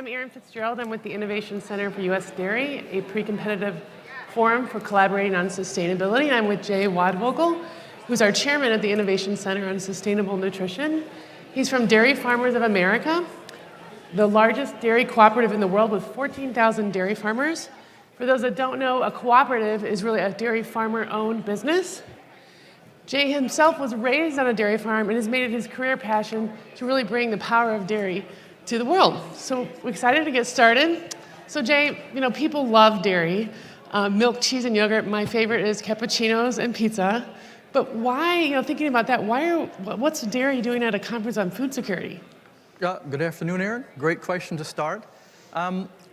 I'm Erin Fitzgerald. I'm with the Innovation Center for U.S. Dairy, a pre-competitive forum for collaborating on sustainability. And I'm with Waldvogel, who's our chairman at the Innovation Center on Sustainable Nutrition. He's from Dairy Farmers of America, the largest dairy cooperative in the world with 14,000 dairy farmers. For those that don't know, a cooperative is really a dairy farmer-owned business. Jay himself was raised on a dairy farm and has made it his career passion to really bring the power of dairy to the world. So we're excited to get started. So Jay, people love dairy. Milk, cheese, and yogurt. My favorite is cappuccinos and pizza. But why, thinking about that, what's dairy doing at a conference on food security? Good afternoon, Erin. Great question to start.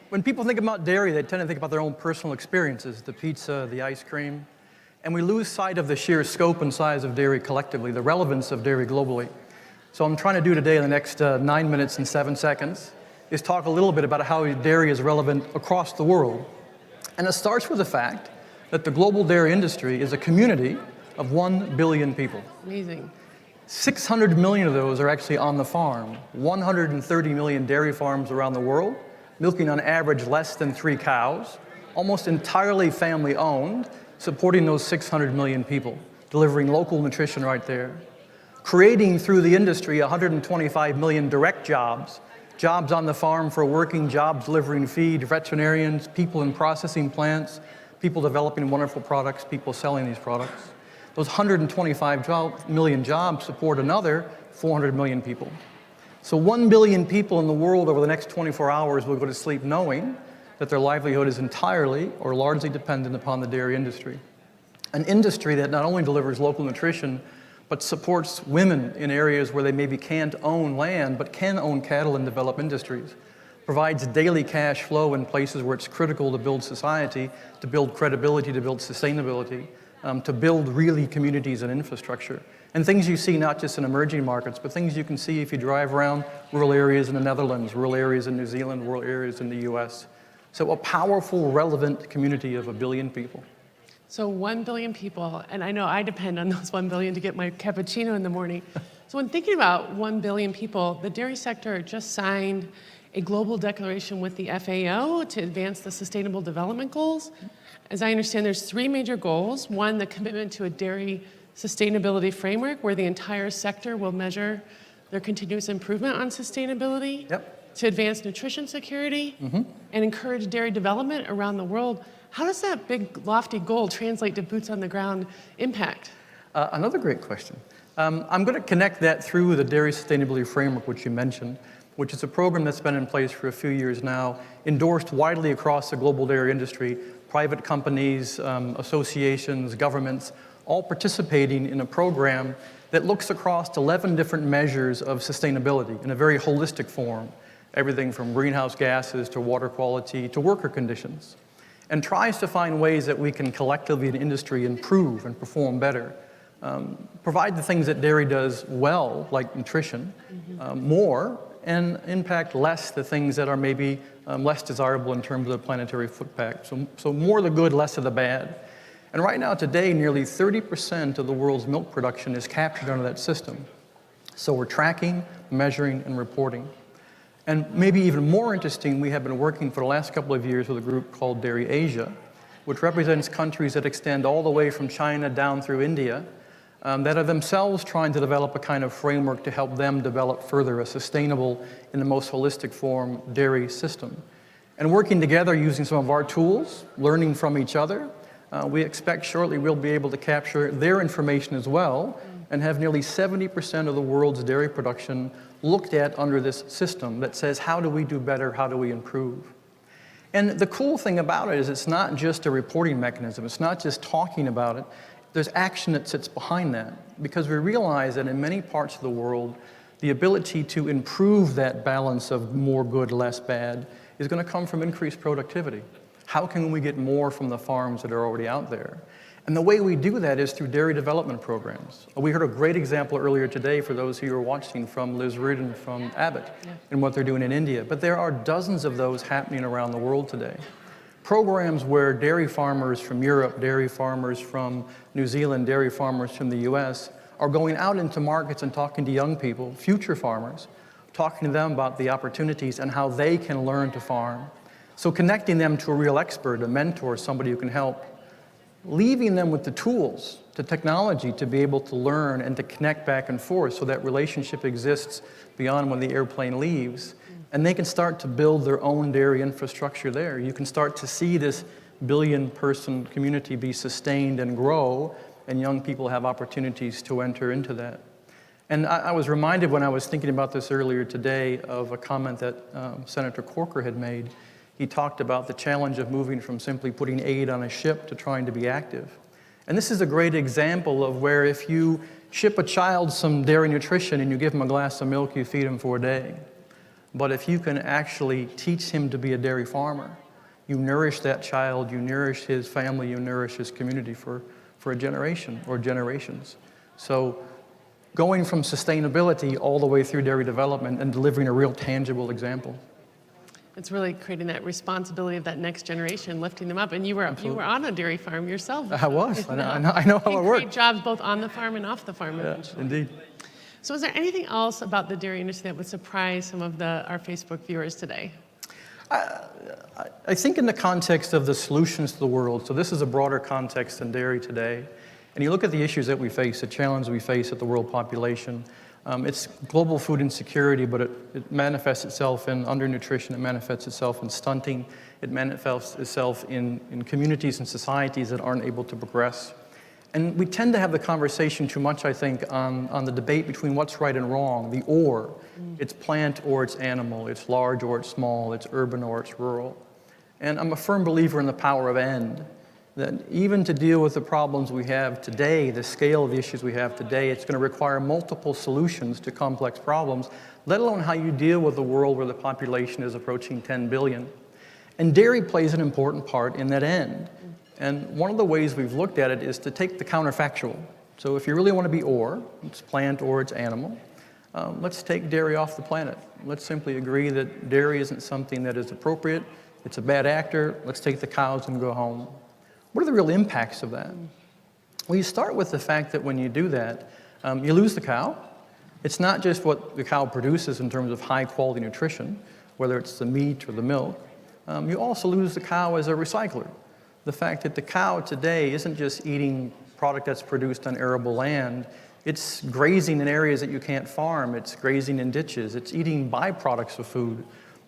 When people think about dairy, they tend to think about their own personal experiences, the pizza, the ice cream, and we lose sight of the sheer scope and size of dairy collectively, the relevance of dairy globally. So I'm trying to do today in the next 9 minutes and 7 seconds is talk a little bit about how dairy is relevant across the world. And it starts with the fact that the global dairy industry is a community of 1 billion people. Amazing. 600 million of those are actually on the farm. 130 million dairy farms around the world, milking on average less than 3 cows, almost entirely family owned, supporting those 600 million people, delivering local nutrition right there. Creating through the industry 125 million direct jobs, jobs on the farm for working, jobs delivering feed, veterinarians, people in processing plants, people developing wonderful products, people selling these products. Those 125 million jobs support another 400 million people. So 1 billion people in the world over the next 24 hours will go to sleep knowing that their livelihood is entirely or largely dependent upon the dairy industry. An industry that not only delivers local nutrition, but supports women in areas where they maybe can't own land, but can own cattle and develop industries. Provides daily cash flow in places where it's critical to build society, to build credibility, to build sustainability, to build really communities and infrastructure. And things you see not just in emerging markets, but things you can see if you drive around rural areas in the Netherlands, rural areas in New Zealand, rural areas in the US. So a powerful, relevant community of 1 billion people. So 1 billion people, and I know I depend on those 1 billion to get my cappuccino in the morning. So when thinking about 1 billion people, the dairy sector just signed a global declaration with the FAO to advance the Sustainable Development Goals. As I understand, there's 3 major goals. One, the commitment to a dairy sustainability framework where the entire sector will measure their continuous improvement on sustainability. Yep. To advance nutrition security and encourage dairy development around the world. How does that big, lofty goal translate to boots on the ground impact? Another great question. I'm going to connect that through the Dairy Sustainability Framework, which you mentioned, which is a program that's been in place for a few years now, endorsed widely across the global dairy industry, private companies, associations, governments, all participating in a program that looks across 11 different measures of sustainability in a very holistic form, everything from greenhouse gases to water quality to worker conditions, and tries to find ways that we can collectively in industry improve and perform better, provide the things that dairy does well, like nutrition, more, and impact less the things that are maybe less desirable in terms of the planetary footprint. So more of the good, less of the bad. And right now, today, nearly 30% of the world's milk production is captured under that system. So we're tracking, measuring, and reporting. And maybe even more interesting, we have been working for the last couple of years with a group called Dairy Asia, which represents countries that extend all the way from China down through India, that are themselves trying to develop a kind of framework to help them develop further a sustainable, in the most holistic form, dairy system. And working together using some of our tools, learning from each other, we expect shortly we'll be able to capture their information as well and have nearly 70% of the world's dairy production looked at under this system that says, how do we do better, how do we improve? And the cool thing about it is it's not just a reporting mechanism, it's not just talking about it, there's action that sits behind that, because we realize that in many parts of the world, the ability to improve that balance of more good, less bad is going to come from increased productivity. How can we get more from the farms that are already out there? And the way we do that is through dairy development programs. We heard a great example earlier today for those who are watching from Liz Reardon from Abbott and what they're doing in India. But there are dozens of those happening around the world today. Programs where dairy farmers from Europe, dairy farmers from New Zealand, dairy farmers from the US are going out into markets and talking to young people, future farmers, talking to them about the opportunities and how they can learn to farm. So connecting them to a real expert, a mentor, somebody who can help, leaving them with the tools, the technology to be able to learn and to connect back and forth so that relationship exists beyond when the airplane leaves. And they can start to build their own dairy infrastructure there. You can start to see this billion-person community be sustained and grow, and young people have opportunities to enter into that. And I was reminded when I was thinking about this earlier today of a comment that Senator Corker had made. He talked about the challenge of moving from simply putting aid on a ship to trying to be active. And this is a great example of where if you ship a child some dairy nutrition and you give him a glass of milk, you feed him for a day. But if you can actually teach him to be a dairy farmer, you nourish that child, you nourish his family, you nourish his community for a generation or generations. So going from sustainability all the way through dairy development and delivering a real tangible example. It's really creating that responsibility of that next generation, lifting them up. And you were on a dairy farm yourself. I was. I know how it works. Great jobs both on the farm and off the farm. Yeah, indeed. So is there anything else about the dairy industry that would surprise some of our Facebook viewers today? I think in the context of the solutions to the world, so this is a broader context than dairy today, and you look at the issues that we face, the challenges we face at the world population, it's global food insecurity, but it manifests itself in undernutrition, it manifests itself in stunting, it manifests itself in communities and societies that aren't able to progress. And we tend to have the conversation too much, I think, on the debate between what's right and wrong, the or. It's plant or it's animal, it's large or it's small, it's urban or it's rural. And I'm a firm believer in the power of and, that even to deal with the problems we have today, the scale of the issues we have today, it's going to require multiple solutions to complex problems, let alone how you deal with a world where the population is approaching 10 billion. And dairy plays an important part in that end. And one of the ways we've looked at it is to take the counterfactual. So if you really want to be or, it's plant or it's animal, let's take dairy off the planet. Let's simply agree that dairy isn't something that is appropriate. It's a bad actor. Let's take the cows and go home. What are the real impacts of that? Well, you start with the fact that when you do that, you lose the cow. It's not just what the cow produces in terms of high-quality nutrition, whether it's the meat or the milk. You also lose the cow as a recycler. The fact that the cow today isn't just eating product that's produced on arable land, it's grazing in areas that you can't farm, it's grazing in ditches, it's eating byproducts of food,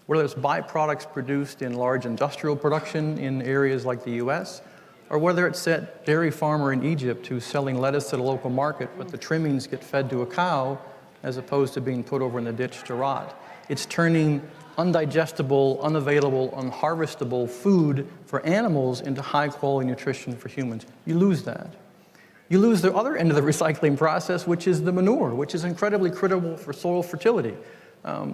whether it's byproducts produced in large industrial production in areas like the US, or whether it's that dairy farmer in Egypt who's selling lettuce at a local market, but the trimmings get fed to a cow as opposed to being put over in the ditch to rot. It's turning undigestible, unavailable, unharvestable food for animals into high-quality nutrition for humans. You lose that. You lose the other end of the recycling process, which is the manure, which is incredibly critical for soil fertility.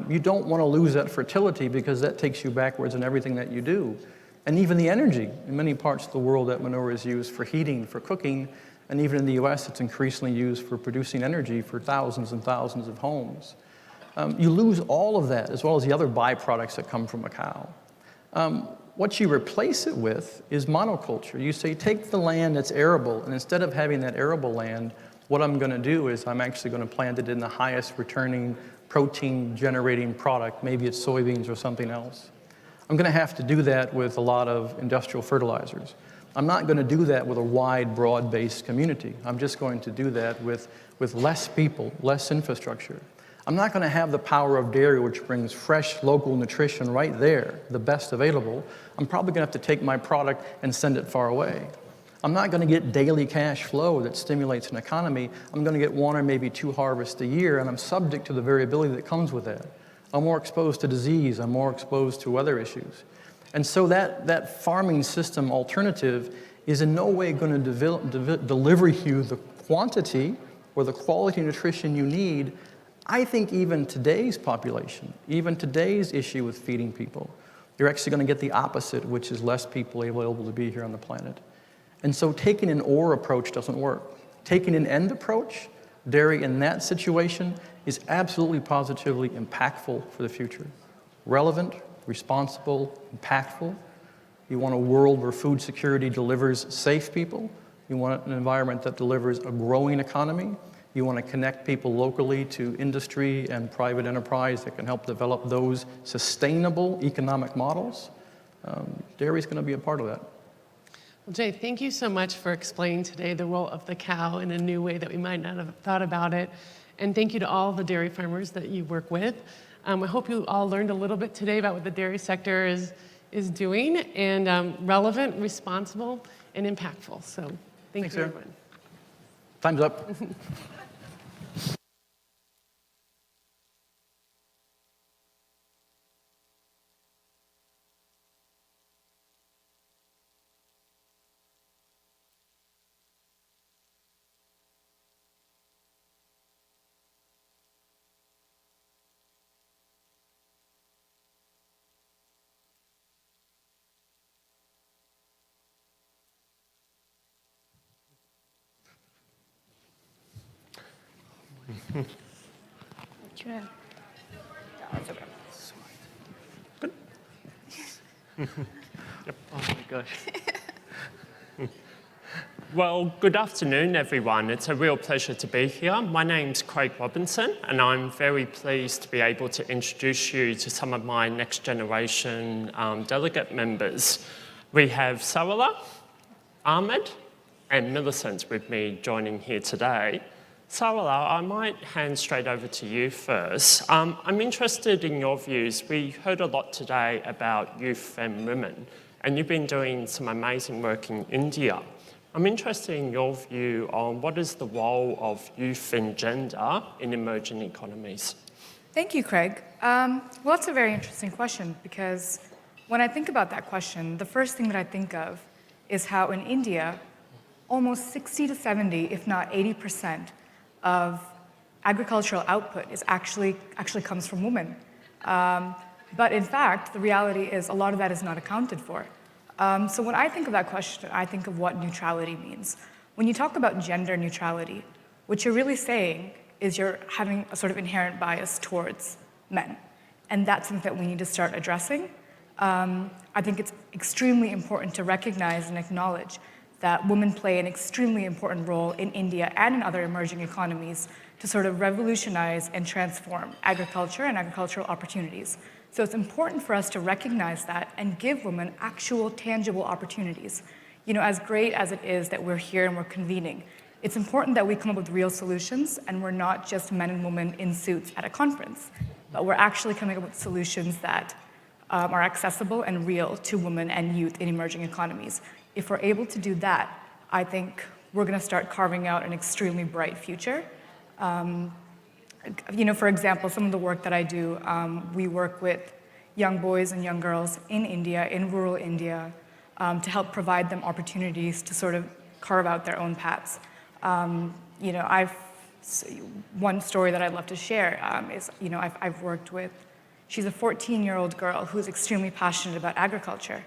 You don't want to lose that fertility because that takes you backwards in everything that you do. And even the energy. In many parts of the world, that manure is used for heating, for cooking, and even in the US, it's increasingly used for producing energy for thousands and thousands of homes. You lose all of that, as well as the other byproducts that come from a cow. What you replace it with is monoculture. You say, take the land that's arable, and instead of having that arable land, what I'm going to do is I'm actually going to plant it in the highest returning protein-generating product. Maybe it's soybeans or something else. I'm going to have to do that with a lot of industrial fertilizers. I'm not going to do that with a wide, broad-based community. I'm just going to do that with less people, less infrastructure. I'm not going to have the power of dairy, which brings fresh, local nutrition right there, the best available. I'm probably going to have to take my product and send it far away. I'm not going to get daily cash flow that stimulates an economy. I'm going to get one or maybe two harvests a year, and I'm subject to the variability that comes with that. I'm more exposed to disease. I'm more exposed to weather issues. And so that farming system alternative is in no way going to deliver you the quantity or the quality nutrition you need. I think even today's population, even today's issue with feeding people, you're actually going to get the opposite, which is less people able to be here on the planet. And so taking an or approach doesn't work. Taking an and approach, dairy in that situation, is absolutely positively impactful for the future. Relevant, responsible, impactful. You want a world where food security delivers safe people. You want an environment that delivers a growing economy. You want to connect people locally to industry and private enterprise that can help develop those sustainable economic models. Dairy is going to be a part of that. Well, Jay, thank you so much for explaining today the role of the cow in a new way that we might not have thought about it. And thank you to all the dairy farmers that you work with. I hope you all learned a little bit today about what the dairy sector is doing, and relevant, responsible, and impactful. So thanks you, everyone. Time's up. Good. Yep. Oh my gosh. Well, good afternoon, everyone. It's a real pleasure to be here. My name's Craig Robinson, and I'm very pleased to be able to introduce you to some of my next generation delegate members. We have Sarala, Ahmed, and Millicent with me joining here today. Sarala, I might hand straight over to you first. I'm interested in your views. We heard a lot today about youth and women, and you've been doing some amazing work in India. I'm interested in your view on what is the role of youth and gender in emerging economies. Thank you, Craig. Well, that's a very interesting question, because when I think about that question, the first thing that I think of is how in India, almost 60 to 70, if not 80%, of agricultural output is actually comes from women. But in fact, the reality is a lot of that is not accounted for. So when I think of that question, I think of what neutrality means. When you talk about gender neutrality, what you're really saying is you're having a sort of inherent bias towards men. And that's something that we need to start addressing. I think it's extremely important to recognize and acknowledge that women play an extremely important role in India and in other emerging economies to sort of revolutionize and transform agriculture and agricultural opportunities. So it's important for us to recognize that and give women actual, tangible opportunities. You know, as great as it is that we're here and we're convening, it's important that we come up with real solutions, and we're not just men and women in suits at a conference, but we're actually coming up with solutions that are accessible and real to women and youth in emerging economies. If we're able to do that, I think we're going to start carving out an extremely bright future. You know, for example, some of the work that I do, we work with young boys and young girls in India, in rural India, to help provide them opportunities to sort of carve out their own paths. You know, one story that I'd love to share is, you know, I've worked with, she's a 14-year-old girl who's extremely passionate about agriculture.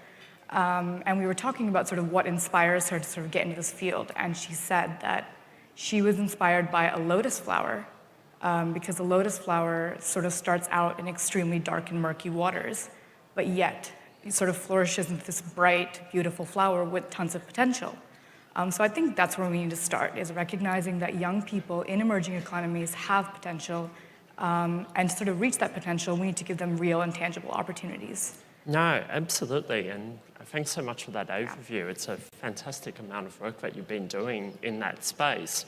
And we were talking about sort of what inspires her to sort of get into this field. And she said that she was inspired by a lotus flower, because the lotus flower sort of starts out in extremely dark and murky waters, but yet it sort of flourishes into this bright, beautiful flower with tons of potential. So I think that's where we need to start, is recognizing that young people in emerging economies have potential, and to sort of reach that potential, we need to give them real and tangible opportunities. No, absolutely, and thanks so much for that overview. It's a fantastic amount of work that you've been doing in that space.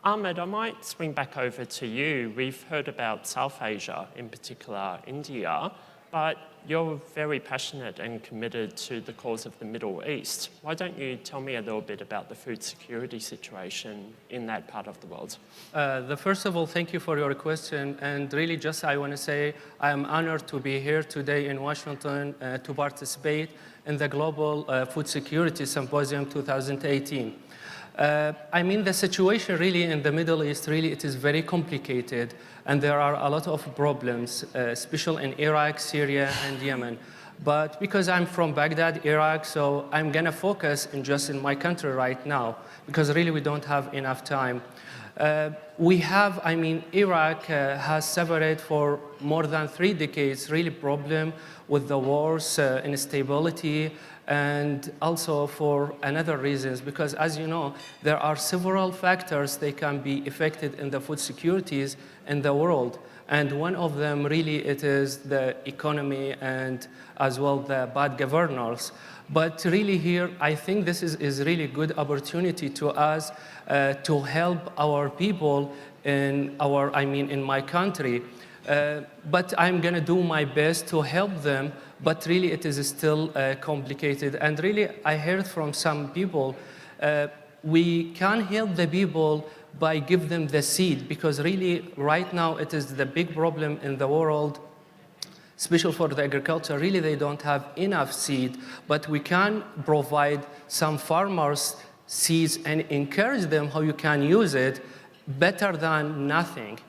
Ahmed, I might swing back over to you. We've heard about South Asia, in particular India, but you're very passionate and committed to the cause of the Middle East. Why don't you tell me a little bit about the food security situation in that part of the world? First of all, thank you for your question. And really just I want to say I am honored to be here today in Washington to participate in the Global Food Security Symposium 2018. I mean, the situation really in the Middle East, really it is very complicated, and there are a lot of problems, especially in Iraq, Syria, and Yemen. But because I'm from Baghdad, Iraq, so I'm gonna focus in just in my country right now, because really we don't have enough time. We have, Iraq has suffered for more than 3 decades, really problem with the wars, instability, and also for another reasons, because as you know, there are several factors that can be affected in the food securities in the world. And one of them really it is the economy and as well the bad governance. But really here, I think this is really good opportunity to us to help our people in in my country. But I'm gonna do my best to help them, but really it is still complicated. And really, I heard from some people, we can help the people by give them the seed, because really right now it is the big problem in the world, especially for the agriculture. Really they don't have enough seed, but we can provide some farmers seeds and encourage them how you can use it better than nothing.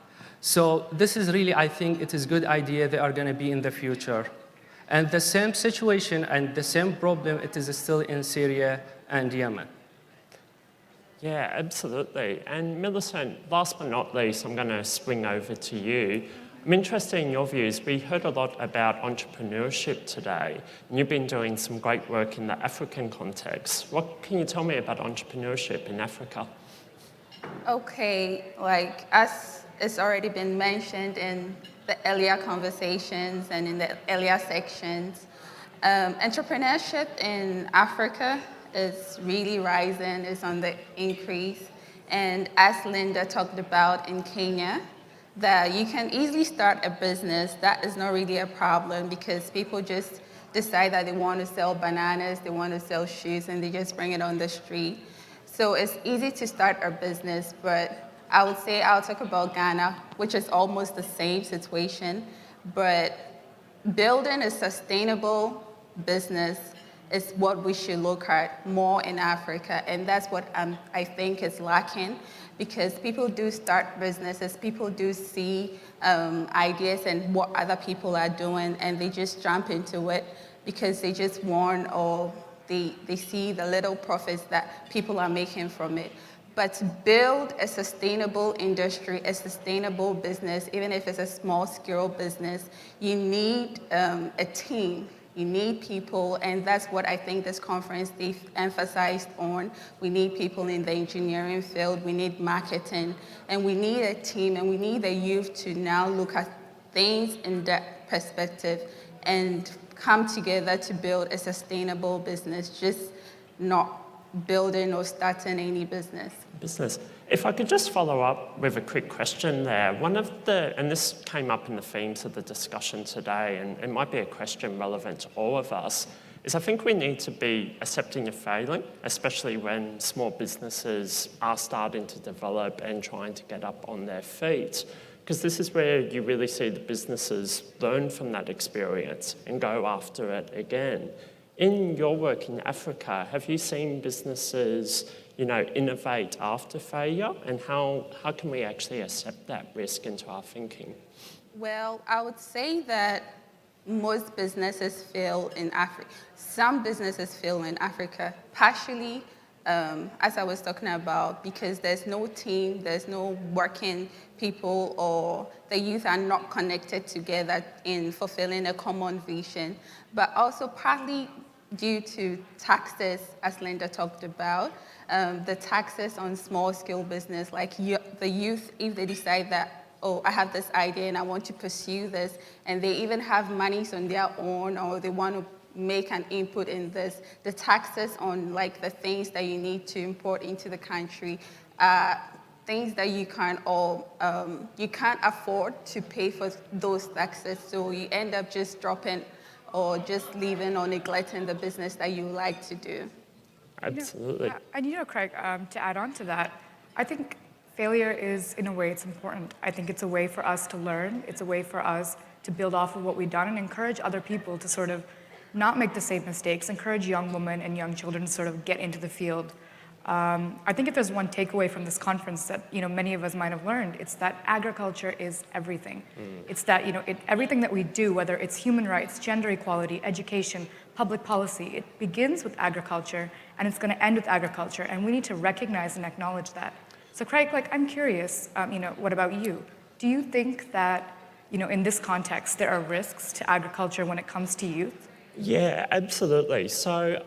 So this is really, I think it is a good idea they are gonna be in the future. And the same situation and the same problem, it is still in Syria and Yemen. Yeah, absolutely. And Millicent, last but not least, I'm going to swing over to you. I'm interested in your views. We heard a lot about entrepreneurship today, and you've been doing some great work in the African context. What can you tell me about entrepreneurship in Africa? Okay, like as it's already been mentioned in the earlier conversations and in the earlier sections, entrepreneurship in Africa is really rising, is on the increase. And as Linda talked about in Kenya, that you can easily start a business. That is not really a problem because people just decide that they want to sell bananas, they want to sell shoes, and they just bring it on the street. So it's easy to start a business, but I would say I'll talk about Ghana, which is almost the same situation, but building a sustainable business is what we should look at more in Africa, and that's what I think is lacking, because people do start businesses, people do see ideas and what other people are doing, and they just jump into it because they just want, or they see the little profits that people are making from it. But to build a sustainable industry, a sustainable business, even if it's a small-scale business, you need a team. You need people, and that's what I think this conference they've emphasized on. We need people in the engineering field, we need marketing, and we need a team, and we need the youth to now look at things in that perspective and come together to build a sustainable business, just not building or starting any business. If I could just follow up with a quick question there. One of the, and this came up in the themes of the discussion today, and it might be a question relevant to all of us, is I think we need to be accepting of failing, especially when small businesses are starting to develop and trying to get up on their feet. Because this is where you really see the businesses learn from that experience and go after it again. In your work in Africa, have you seen businesses, innovate after failure, and how can we actually accept that risk into our thinking? Well, I would say that most businesses fail in Africa. Some businesses fail in Africa, partially, as I was talking about, because there's no team, there's no working people, or the youth are not connected together in fulfilling a common vision, but also partly due to taxes, as Linda talked about, the taxes on small-scale business, like the youth, if they decide that, oh, I have this idea and I want to pursue this, and they even have monies on their own, or they want to make an input in this, the taxes on like the things that you need to import into the country are things that you can't afford to pay for those taxes, so you end up just dropping or just leaving or neglecting the business that you like to do. Absolutely. And Craig, to add on to that, I think failure is, in a way, it's important. I think it's a way for us to learn. It's a way for us to build off of what we've done and encourage other people to sort of not make the same mistakes, encourage young women and young children to sort of get into the field. I think if there's one takeaway from this conference that many of us might have learned, it's that agriculture is everything. It's that everything that we do, whether it's human rights, gender equality, education, public policy, it begins with agriculture and it's going to end with agriculture, and we need to recognize and acknowledge that. So Craig, I'm curious, what about you? Do you think that, in this context, there are risks to agriculture when it comes to youth? Yeah, absolutely. So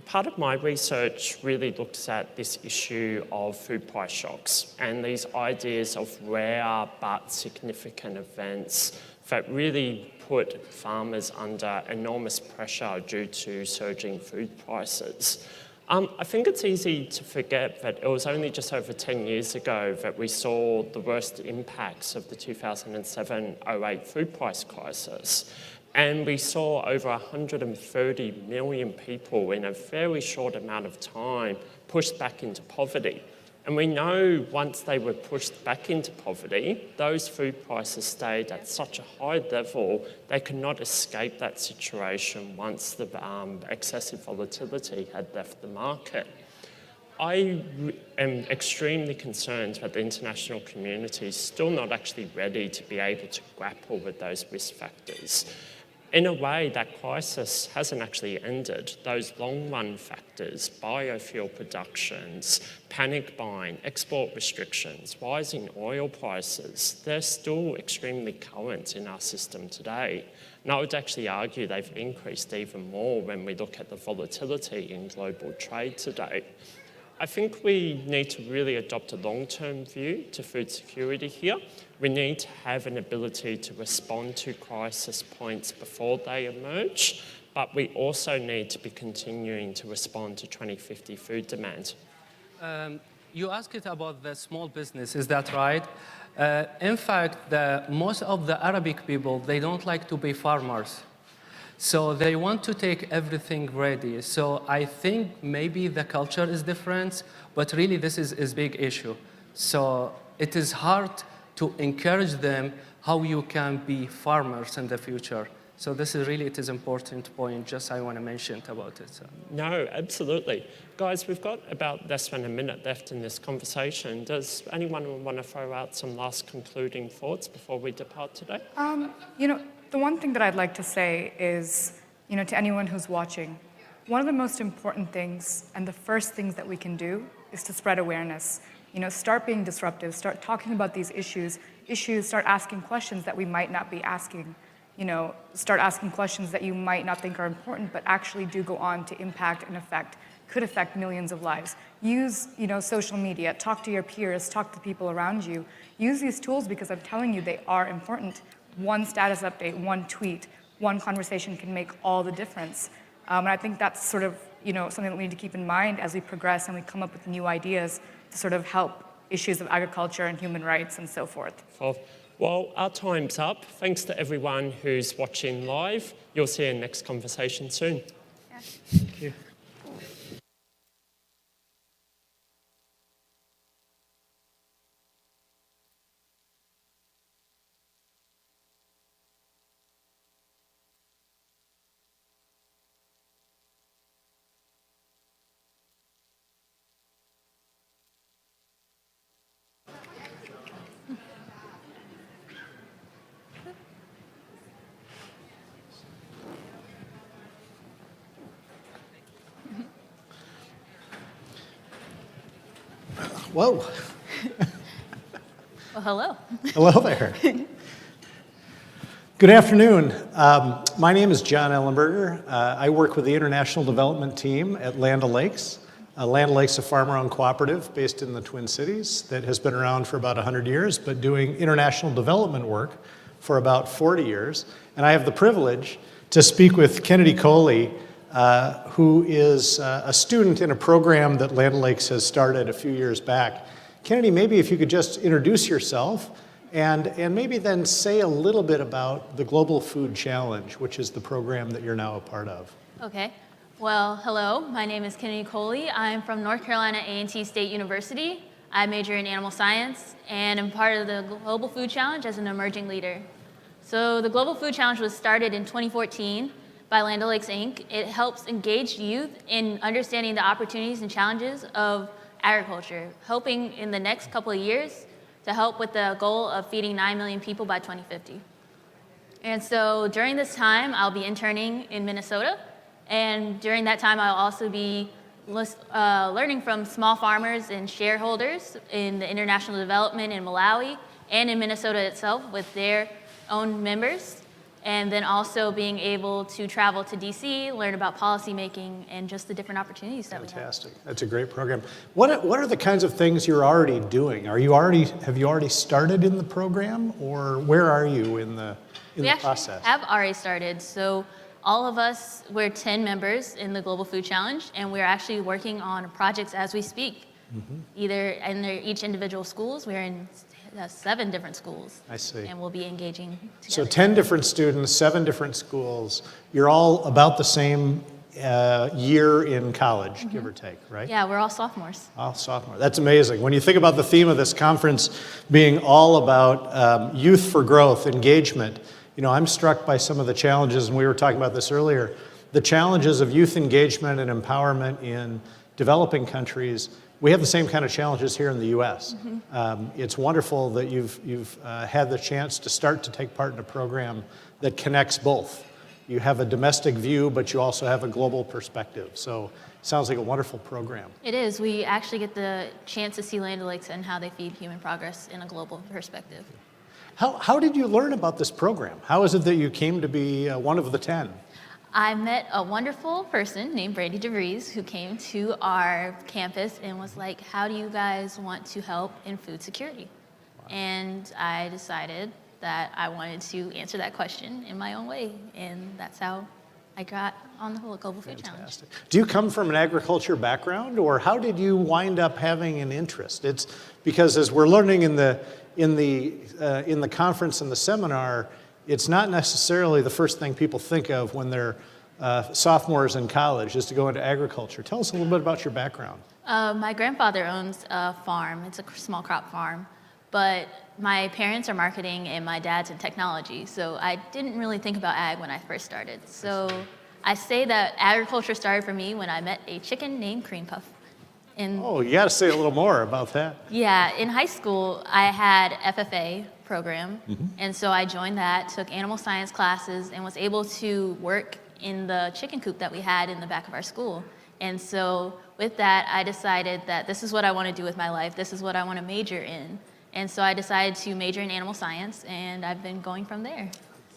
part of my research really looks at this issue of food price shocks and these ideas of rare but significant events that really put farmers under enormous pressure due to surging food prices. I think it's easy to forget that it was only just over 10 years ago that we saw the worst impacts of the 2007-08 food price crisis. And we saw over 130 million people in a very short amount of time pushed back into poverty. And we know once they were pushed back into poverty, those food prices stayed at such a high level, they could not escape that situation once the excessive volatility had left the market. I am extremely concerned that the international community is still not actually ready to be able to grapple with those risk factors. In a way, that crisis hasn't actually ended. Those long-run factors, biofuel productions, panic buying, export restrictions, rising oil prices, they're still extremely current in our system today. And I would actually argue they've increased even more when we look at the volatility in global trade today. I think we need to really adopt a long-term view to food security here. We need to have an ability to respond to crisis points before they emerge, but we also need to be continuing to respond to 2050 food demand. You asked it about the small business, is that right? In fact, most of the Arabic people, they don't like to be farmers. So they want to take everything ready. So I think maybe the culture is different, but really this is a big issue. So it is hard to encourage them how you can be farmers in the future. So this is really, it is an important point, just I want to mention about it. So. No, absolutely. Guys, we've got about less than a minute left in this conversation. Does anyone want to throw out some last concluding thoughts before we depart today? The one thing that I'd like to say is, to anyone who's watching, one of the most important things and the first things that we can do is to spread awareness. Start being disruptive, start talking about these issues, start asking questions that we might not be asking. Start asking questions that you might not think are important, but actually do go on to impact and could affect millions of lives. Use, social media, talk to your peers, talk to people around you. Use these tools because I'm telling you, they are important. One status update, one tweet, one conversation can make all the difference. And I think that's sort of, something that we need to keep in mind as we progress and we come up with new ideas to sort of help issues of agriculture and human rights and so forth. Well, our time's up. Thanks to everyone who's watching live. You'll see our next conversation soon. Yeah. Thank you. Whoa. Well, hello. Hello there. Good afternoon. My name is John Ellenberger. I work with the International Development Team at Land O'Lakes. Land O'Lakes is a farmer-owned cooperative based in the Twin Cities that has been around for about 100 years, but doing international development work for about 40 years. And I have the privilege to speak with Kinnidy Coley, who is a student in a program that Land O'Lakes has started a few years back. Kinnidy, maybe if you could just introduce yourself and maybe then say a little bit about the Global Food Challenge, which is the program that you're now a part of. Okay. Well, hello. My name is Kinnidy Coley. I'm from North Carolina A&T State University. I major in animal science and am part of the Global Food Challenge as an emerging leader. So the Global Food Challenge was started in 2014 by Land O'Lakes, Inc. It helps engage youth in understanding the opportunities and challenges of agriculture, hoping in the next couple of years to help with the goal of feeding 9 million people by 2050. And so during this time, I'll be interning in Minnesota. And during that time, I'll also be learning from small farmers and shareholders in the international development in Malawi and in Minnesota itself with their own members. And then also being able to travel to DC, learn about policy making and just the different opportunities that we have. Fantastic. That's a great program. What are the kinds of things you're already doing? Have you already started in the program, or where are you in the process? We actually have already started. So all of us, we're 10 members in the Global Food Challenge, and we're actually working on projects as we speak. Either in each individual schools, we're in 7 different schools. I see. And we'll be engaging together. So 10 different students, 7 different schools. You're all about the same year in college, give or take, right? Yeah, we're all sophomores. All sophomore. That's amazing. When you think about the theme of this conference being all about youth for growth, engagement, I'm struck by some of the challenges, and we were talking about this earlier, the challenges of youth engagement and empowerment in developing countries. We have the same kind of challenges here in the U.S. It's wonderful that you've had the chance to start to take part in a program that connects both. You have a domestic view, but you also have a global perspective. So it sounds like a wonderful program. It is. We actually get the chance to see Land O'Lakes and how they feed human progress in a global perspective. How did you learn about this program? How is it that you came to be one of the 10? I met a wonderful person named Brandy DeVries who came to our campus and was like, how do you guys want to help in food security? Wow. And I decided that I wanted to answer that question in my own way. And that's how I got on the Global Food Challenge. Do you come from an agriculture background, or how did you wind up having an interest? It's because as we're learning in the conference and the seminar, it's not necessarily the first thing people think of when they're sophomores in college is to go into agriculture. Tell us a little bit about your background. My grandfather owns a farm. It's a small crop farm. But my parents are marketing and my dad's in technology. So I didn't really think about ag when I first started. So I say that agriculture started for me when I met a chicken named Cream Puff. Oh, you got to say a little more about that. Yeah, in high school, I had FFA program, and so I joined that, took animal science classes, and was able to work in the chicken coop that we had in the back of our school. And so with that, I decided that this is what I want to do with my life. This is what I want to major in. And so I decided to major in animal science, and I've been going from there.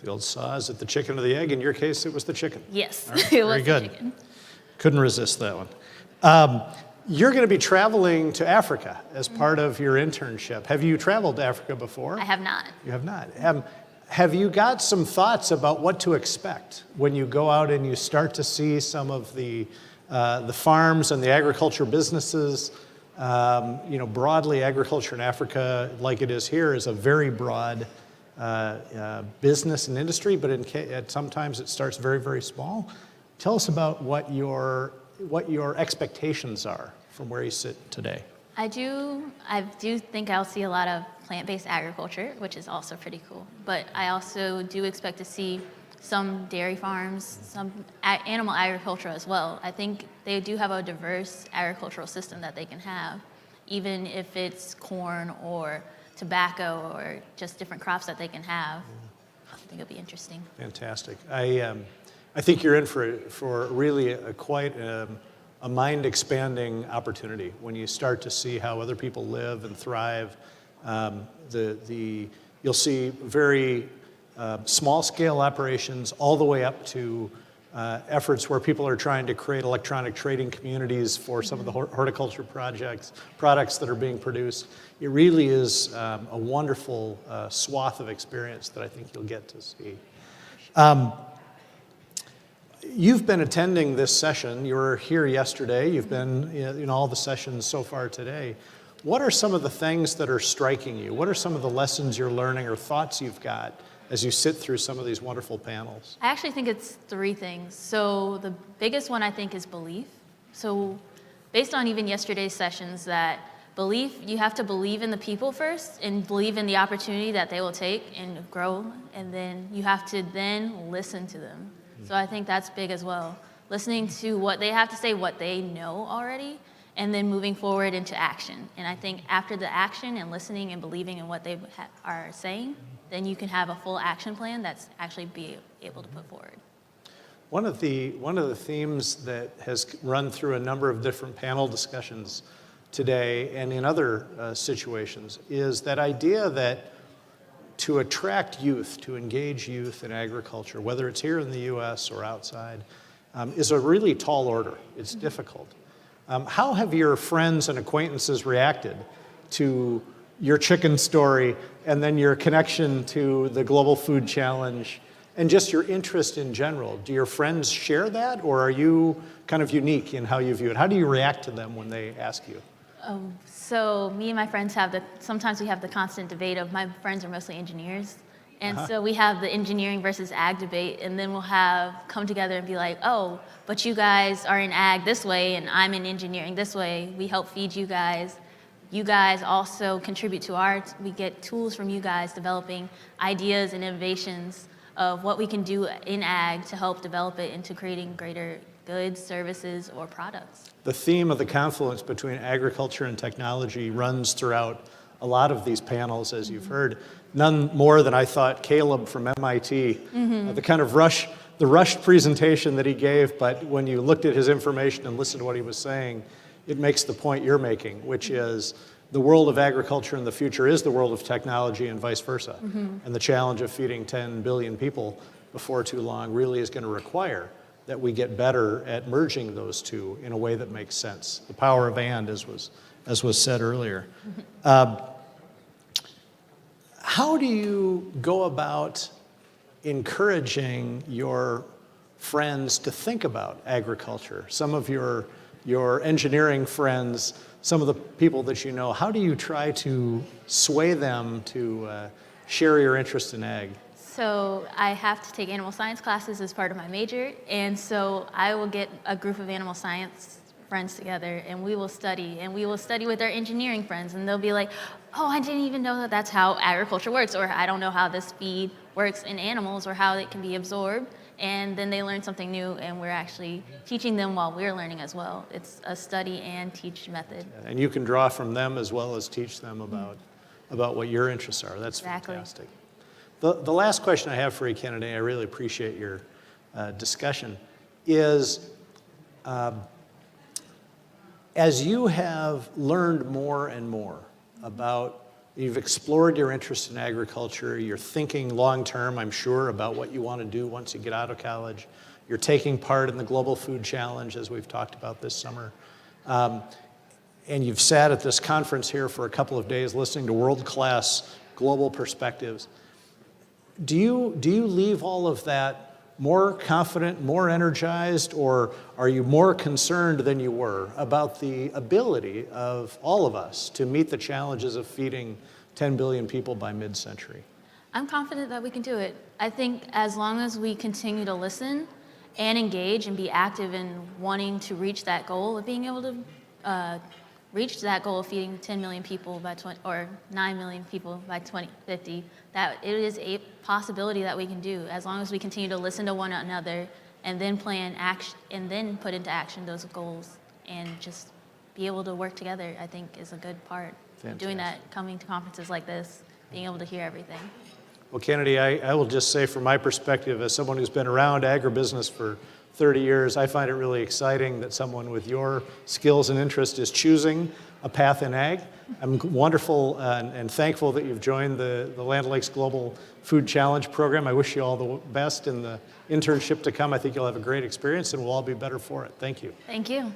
The old saw, is it the chicken or the egg? In your case, it was the chicken. Yes, Right. it was Very good. the chicken. Couldn't resist that one. You're going to be traveling to Africa as part of your internship. Have you traveled to Africa before? I have not. You have not. Have you got some thoughts about what to expect when you go out and you start to see some of the farms and the agriculture businesses? Broadly, agriculture in Africa, like it is here, is a very broad business and industry, but sometimes it starts very, very small. Tell us about what your expectations are from where you sit today. I do think I'll see a lot of plant-based agriculture, which is also pretty cool. But I also do expect to see some dairy farms, some animal agriculture as well. I think they do have a diverse agricultural system that they can have, even if it's corn or tobacco or just different crops that they can have. I think it'll be interesting. Fantastic. I think you're in for really quite a mind-expanding opportunity when you start to see how other people live and thrive. You'll see very small-scale operations all the way up to efforts where people are trying to create electronic trading communities for some of the horticulture products that are being produced. It really is a wonderful swath of experience that I think you'll get to see. You've been attending this session. You were here yesterday. You've been in all the sessions so far today. What are some of the things that are striking you? What are some of the lessons you're learning or thoughts you've got as you sit through some of these wonderful panels? I actually think it's 3 things. So the biggest one I think is belief. So based on even yesterday's sessions, that belief, you have to believe in the people first and believe in the opportunity that they will take and grow, and then you have to then listen to them. So I think that's big as well. Listening to what they have to say, what they know already, and then moving forward into action. And I think after the action and listening and believing in what they are saying, then you can have a full action plan that's actually be able to put forward. one of the themes that has run through a number of different panel discussions today and in other situations is that idea that to attract youth, to engage youth in agriculture, whether it's here in the US or outside, is a really tall order. It's difficult. How have your friends and acquaintances reacted to your chicken story and then your connection to the Global Food Challenge and just your interest in general? Do your friends share that, or are you kind of unique in how you view it? How do you react to them when they ask you? So me and my friends sometimes we have the constant debate of, my friends are mostly engineers. And so we have the engineering versus ag debate, and then we'll come together and be like, oh, but you guys are in ag this way, and I'm in engineering this way. We help feed you guys. You guys also contribute to we get tools from you guys developing ideas and innovations of what we can do in ag to help develop it into creating greater goods, services, or products. The theme of the confluence between agriculture and technology runs throughout a lot of these panels, as you've heard. None more than I thought Caleb from MIT, the kind of rushed presentation that he gave, but when you looked at his information and listened to what he was saying, it makes the point you're making, which is the world of agriculture in the future is the world of technology and vice versa. And the challenge of feeding 10 billion people before too long really is going to require that we get better at merging those two in a way that makes sense. The power of and, as was said earlier. How do you go about encouraging your friends to think about agriculture? Some of your engineering friends, some of the people that you know, how do you try to sway them to share your interest in ag? So I have to take animal science classes as part of my major, and so I will get a group of animal science friends together, and we will study with our engineering friends, and they'll be like, oh, I didn't even know that that's how agriculture works, or I don't know how this feed works in animals, or how it can be absorbed, and then they learn something new, and we're actually teaching them while we're learning as well. It's a study and teach method. And you can draw from them as well as teach them about what your interests are. That's Exactly. fantastic. The last question I have for you, Kinnidy, I really appreciate your discussion, is as you have learned more and more about, you've explored your interest in agriculture, you're thinking long-term, I'm sure, about what you want to do once you get out of college, you're taking part in the Global Food Challenge, as we've talked about this summer, and you've sat at this conference here for a couple of days listening to world-class global perspectives. Do you leave all of that more confident, more energized, or are you more concerned than you were about the ability of all of us to meet the challenges of feeding 10 billion people by mid-century? I'm confident that we can do it. I think as long as we continue to listen and engage and be active in wanting to reach that goal of being able to reach that goal of feeding 10 million people by 9 million people by 2050, that it is a possibility that we can do as long as we continue to listen to one another and then plan action and then put into action those goals and just be able to work together. I think is a good part. Fantastic. Doing that, coming to conferences like this, being able to hear everything. Well, Kinnidy, I will just say from my perspective, as someone who's been around agribusiness for 30 years, I find it really exciting that someone with your skills and interest is choosing a path in ag. I'm wonderful and thankful that you've joined the Land O'Lakes Global Food Challenge program. I wish you all the best in the internship to come. I think you'll have a great experience and we'll all be better for it. Thank you. Thank you.